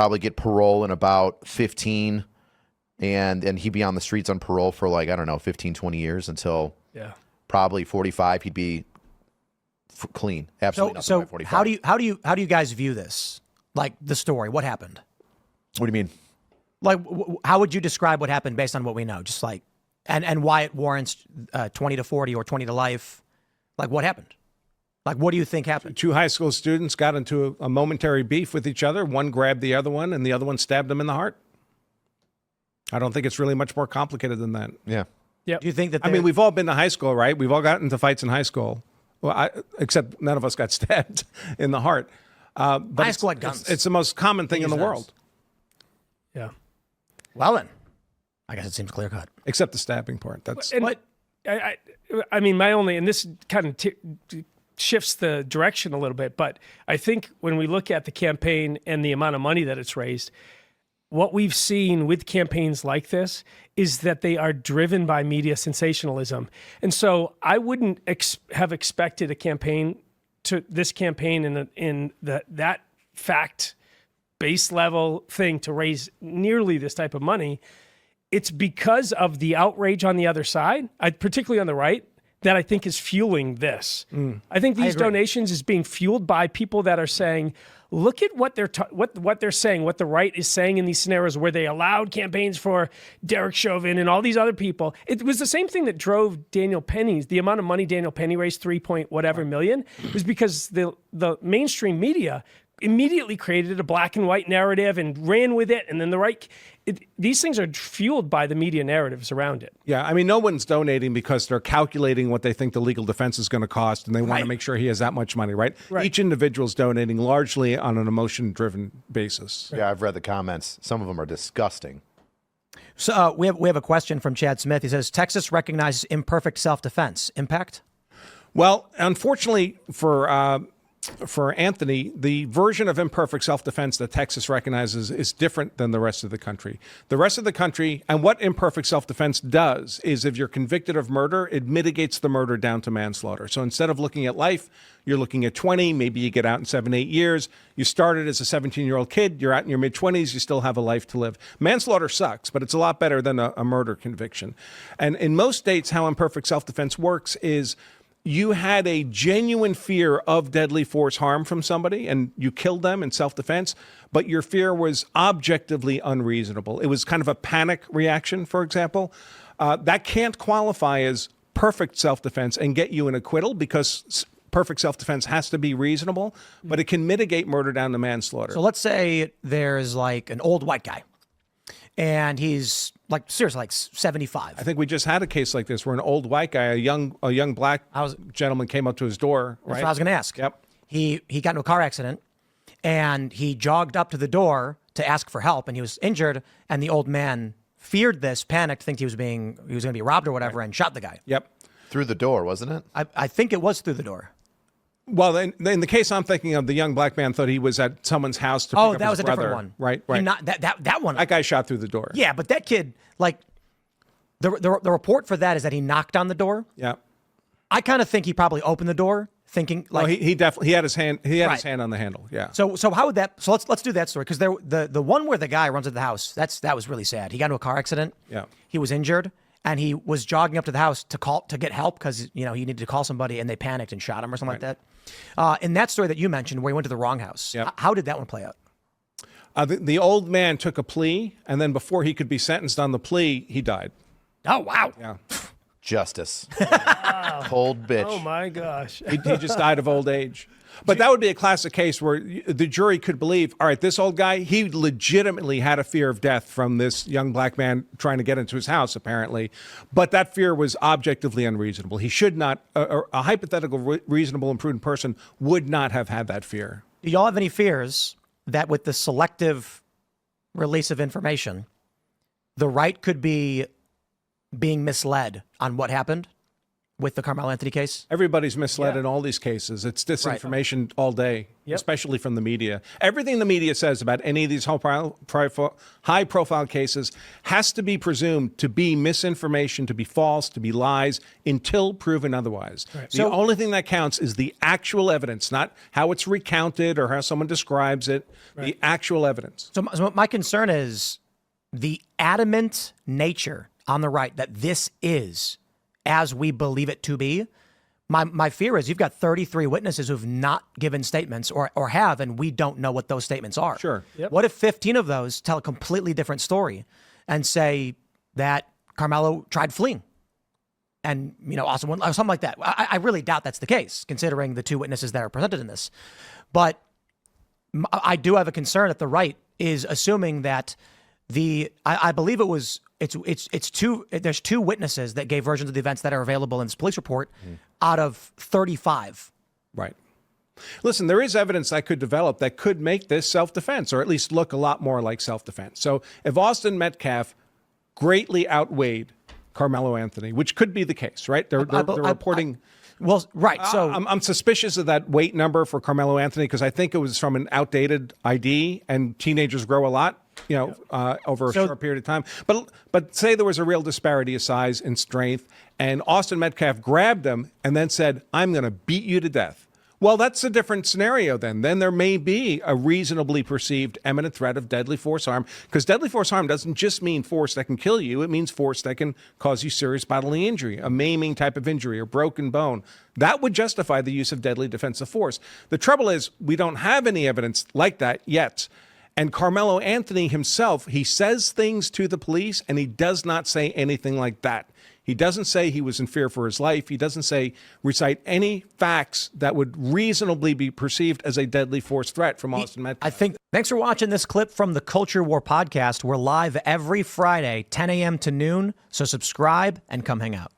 probably get parole in about 15, and he'd be on the streets on parole for like, I don't know, 15, 20 years until probably 45. He'd be clean. Absolutely nothing by 45. How do you guys view this? Like the story, what happened? What do you mean? Like, how would you describe what happened based on what we know? Just like, and why it warrants 20 to 40 or 20 to life? Like, what happened? Like, what do you think happened? Two high school students got into a momentary beef with each other. One grabbed the other one, and the other one stabbed him in the heart. I don't think it's really much more complicated than that. Yeah. Do you think that? I mean, we've all been to high school, right? We've all gotten into fights in high school. Well, except none of us got stabbed in the heart. But high school had guns. It's the most common thing in the world. Yeah. Well, then, I guess it seems clear cut. Except the stabbing part. That's what. I mean, my only, and this kind of shifts the direction a little bit, but I think when we look at the campaign and the amount of money that it's raised, what we've seen with campaigns like this is that they are driven by media sensationalism. And so I wouldn't have expected this campaign in that fact base level thing to raise nearly this type of money. It's because of the outrage on the other side, particularly on the right, that I think is fueling this. I think these donations is being fueled by people that are saying, look at what they're saying, what the right is saying in these scenarios where they allowed campaigns for Derek Chauvin and all these other people. It was the same thing that drove Daniel Penny's, the amount of money Daniel Penny raised, 3 point whatever million, was because the mainstream media immediately created a black and white narrative and ran with it. And then the right, these things are fueled by the media narratives around it. Yeah, I mean, no one's donating because they're calculating what they think the legal defense is going to cost, and they want to make sure he has that much money, right? Each individual's donating largely on an emotion-driven basis. Yeah, I've read the comments. Some of them are disgusting. So we have a question from Chad Smith. He says, Texas recognizes imperfect self-defense. Impact? Well, unfortunately for Anthony, the version of imperfect self-defense that Texas recognizes is different than the rest of the country. The rest of the country, and what imperfect self-defense does is if you're convicted of murder, it mitigates the murder down to manslaughter. So instead of looking at life, you're looking at 20, maybe you get out in 7, 8 years. You started as a 17-year-old kid, you're out in your mid-20s, you still have a life to live. Manslaughter sucks, but it's a lot better than a murder conviction. And in most states, how imperfect self-defense works is you had a genuine fear of deadly force harm from somebody and you killed them in self-defense, but your fear was objectively unreasonable. It was kind of a panic reaction, for example. That can't qualify as perfect self-defense and get you an acquittal because perfect self-defense has to be reasonable, but it can mitigate murder down to manslaughter. So let's say there's like an old white guy and he's like seriously like 75. I think we just had a case like this where an old white guy, a young black gentleman came up to his door. Right? That's what I was going to ask. Yep. He got into a car accident and he jogged up to the door to ask for help and he was injured and the old man feared this, panicked, think he was going to be robbed or whatever, and shot the guy. Yep. Through the door, wasn't it? I think it was through the door. Well, in the case I'm thinking of, the young black man thought he was at someone's house to pick up his brother. Oh, that was a different one. Right. That one. That guy shot through the door. Yeah, but that kid, like, the report for that is that he knocked on the door. Yeah. I kind of think he probably opened the door, thinking like he definitely had his hand his hand on the handle. Yeah. So how would that? So let's do that story because the one where the guy runs into the house that was really sad. He got into a car accident. Yeah. He was injured. And he was jogging up to the house to get help because he needed to call somebody, and they panicked and shot him or something like that. In that story that you mentioned, where he went to the wrong house, how did that one play out? The old man took a plea, and then before he could be sentenced on the plea, he died. Oh wow! Yeah, justice. Wow. Cold bitch. Oh my gosh! He just died of old age. But that would be a classic case where the jury could believe, all right, this old guy, he legitimately had a fear of death from this young black man trying to get into his house, apparently. But that fear was objectively unreasonable. He should not, a hypothetical reasonable and prudent person would not have had that fear. Do y'all have any fears that with the selective release of information, the right could be being misled on what happened? with the Carmelo Anthony case? Everybody's misled in all these cases. It's disinformation all day, especially from the media. Everything the media says about any of these high-profile cases has to be presumed to be misinformation, to be false, to be lies, until proven otherwise. Right. The only thing that counts is the actual evidence, not how it's recounted or how someone describes it, the actual evidence. So my concern is the adamant nature on the right that this is as we believe it to be. My fear is you've got 33 witnesses who've not given statements or have, and we don't know what those statements are. Sure. Yep. What if 15 of those tell a completely different story and say that Karmelo tried fleeing and, Austin won, or something like that? I really doubt that's the case, considering the two witnesses that are presented in this. But I do have a concern that the right is assuming that I believe there's two witnesses that gave versions of the events that are available in this police report out of 35. Right. Listen, there is evidence that could develop that could make this self-defense, or at least look a lot more like self-defense. So if Austin Metcalf greatly outweighed Carmelo Anthony, which could be the case, right? They're reporting. Well, right. So I'm suspicious of that weight number for Carmelo Anthony because I think it was from an outdated ID, and teenagers grow a lot, over a short period of time. But say there was a real disparity of size and strength, and Austin Metcalf grabbed him and then said, "I'm going to beat you to death." Well, that's a different scenario then. Then there may be a reasonably perceived imminent threat of deadly force harm, because deadly force harm doesn't just mean force that can kill you. It means force that can cause you serious bodily injury, a maiming type of injury, or broken bone. That would justify the use of deadly defensive force. The trouble is we don't have any evidence like that yet. And Carmelo Anthony himself, he says things to the police, and he does not say anything like that. He doesn't say he was in fear for his life. He doesn't recite any facts that would reasonably be perceived as a deadly force threat from Austin Metcalf. Thanks for watching this clip from the Culture War podcast. We're live every Friday, 10 a.m. to noon. So subscribe and come hang out.